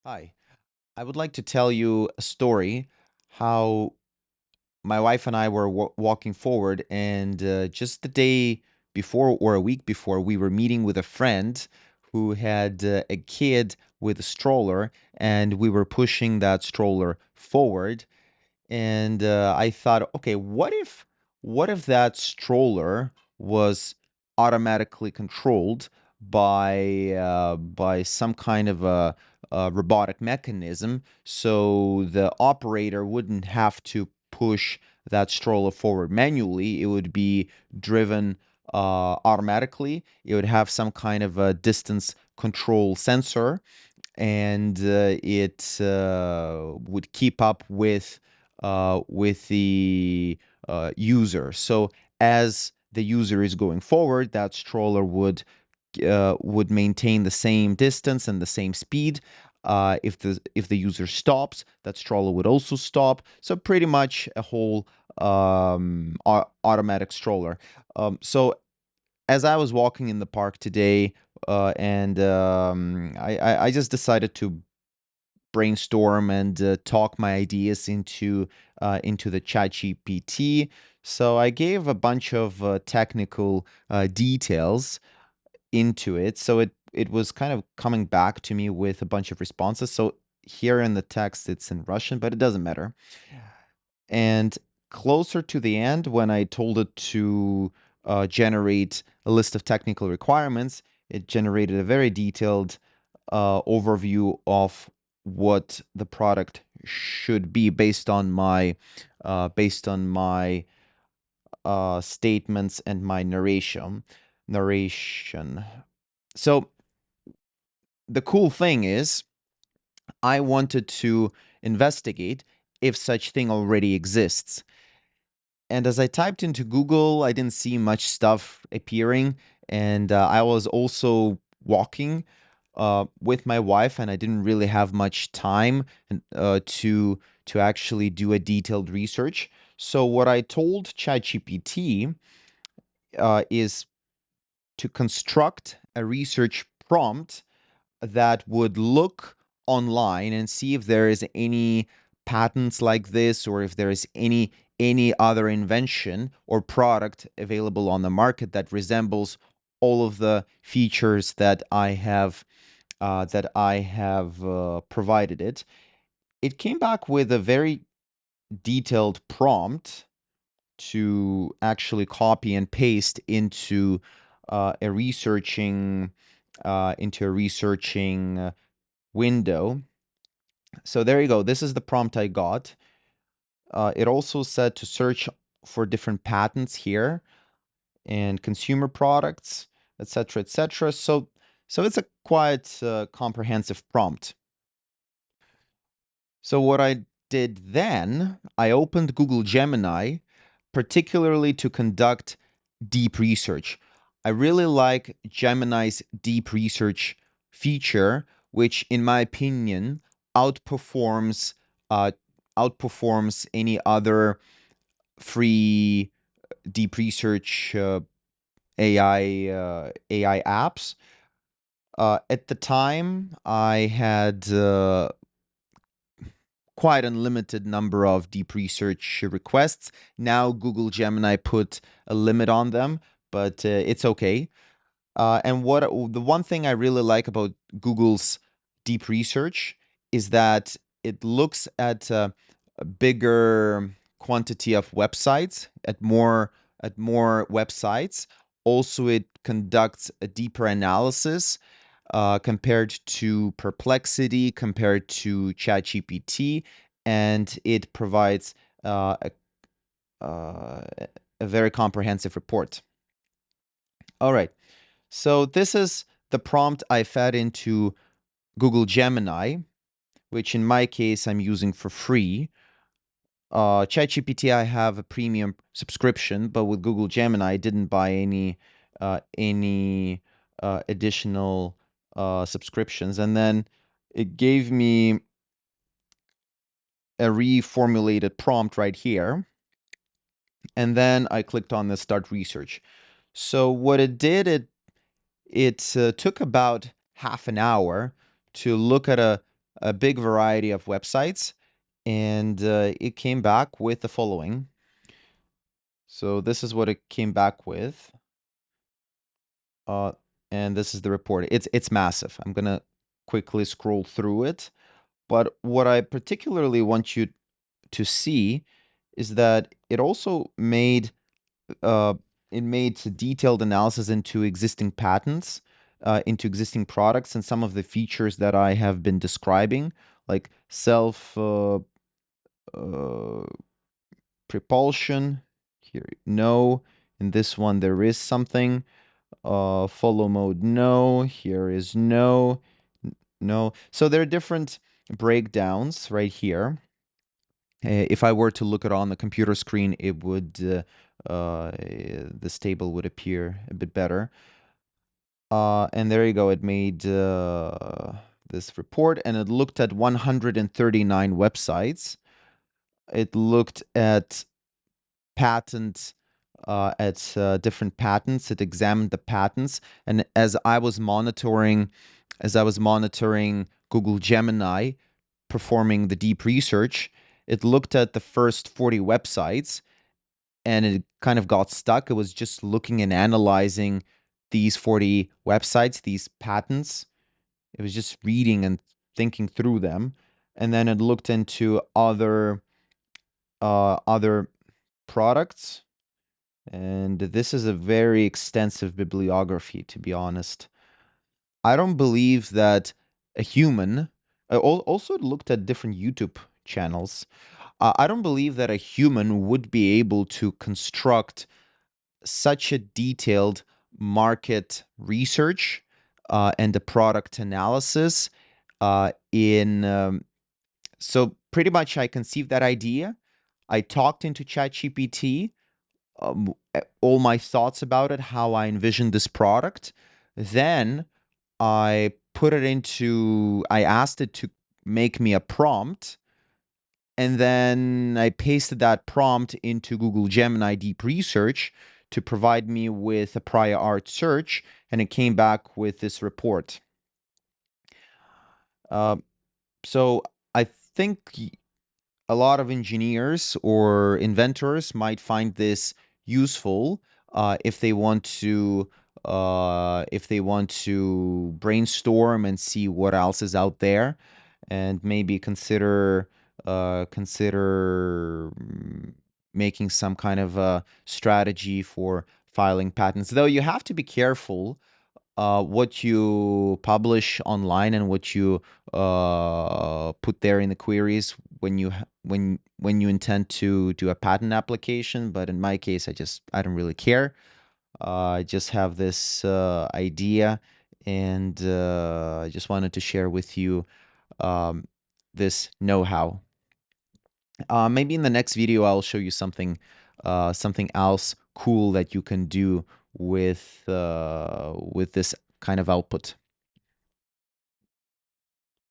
Hi, I would like to tell you a story how my wife and I were walking forward, and just the day before or a week before, we were meeting with a friend who had a kid with a stroller, and we were pushing that stroller forward. And I thought, okay, what if that stroller was automatically controlled by some kind of a robotic mechanism, so the operator wouldn't have to push that stroller forward manually. It would be driven automatically. It would have some kind of a distance control sensor, and it would keep up with the user. So as the user is going forward, that stroller would maintain the same distance and the same speed. If the user stops, that stroller would also stop. So pretty much a whole automatic stroller. So as I was walking in the park today, and I just decided to brainstorm and talk my ideas into the ChatGPT. So I gave a bunch of technical details into it. So it was kind of coming back to me with a bunch of responses. So here in the text, it's in Russian, but it doesn't matter. And closer to the end, when I told it to generate a list of technical requirements, it generated a very detailed overview of what the product should be based on my statements and my narration. So the cool thing is, I wanted to investigate if such thing already exists. And as I typed into Google, I didn't see much stuff appearing. And I was also walking with my wife, and I didn't really have much time to actually do a detailed research. So what I told ChatGPT is to construct a research prompt that would look online and see if there is any patents like this, or if there is any other invention or product available on the market that resembles all of the features that I have provided it. It came back with a very detailed prompt to actually copy and paste a researching into a researching window. So there you go. This is the prompt I got. It also said to search for different patents here and consumer products, etc., etc. So it's a quite comprehensive prompt. So what I did then, I opened Google Gemini, particularly to conduct deep research. I really like Gemini's deep research feature, which, in my opinion, outperforms uh, outperforms any other free deep research AI apps. At the time, I had quite unlimited number of deep research requests. Now Google Gemini put a limit on them, but it's okay. And the one thing I really like about Google's deep research is that it looks at a bigger quantity of websites, at more websites. Also, it conducts a deeper analysis compared to Perplexity, compared to ChatGPT, and it provides uh, a, uh, a very comprehensive report. All right. So this is the prompt I fed into Google Gemini, which in my case I'm using for free. ChatGPT, I have a premium subscription, but with Google Gemini, I didn't buy any additional subscriptions. And then it gave me a reformulated prompt right here. And then I clicked on the Start Research. So what it did, it took about half an hour to look at a a big variety of websites, and it came back with the following. So this is what it came back with. Uh, and this is the report. It's massive. I'm gonna quickly scroll through it. But what I particularly want you to see is that it also made detailed analysis into existing patents, into existing products, and some of the features that I have been describing, like self propulsion. Here, no. In this one, there is something. Follow mode, no. Here is no. No. So there are different breakdowns right here. If I were to look at it on the computer screen, it would this table would appear a bit better. And there you go. It made this report, and it looked at 139 websites. It looked at patents, different patents. It examined the patents, and as I was monitoring Google Gemini performing the deep research, it looked at the first 40 websites and it kind of got stuck. It was just looking and analyzing these 40 websites, these patents. It was just reading and thinking through them. And then it looked into other products. And this is a very extensive bibliography, to be honest. I don't believe that a human, also looked at different YouTube channels. I don't believe that a human would be able to construct such a detailed market research and a product analysis in so pretty much I conceived that idea. I talked into ChatGPT all my thoughts about it, how I envisioned this product. Then I asked it to make me a prompt, and then I pasted that prompt into Google Gemini Deep Research to provide me with a prior art search, and it came back with this report. Uh, so I think a lot of engineers or inventors might find this useful if they want to brainstorm and see what else is out there, and maybe consider making some kind of a strategy for filing patents. Though you have to be careful what you publish online and what you put there in the queries when you intend to do a patent application. But in my case, I don't really care. I just have this idea, and I just wanted to share with you this know-how. Maybe in the next video, I'll show you something else cool that you can do with this kind of output.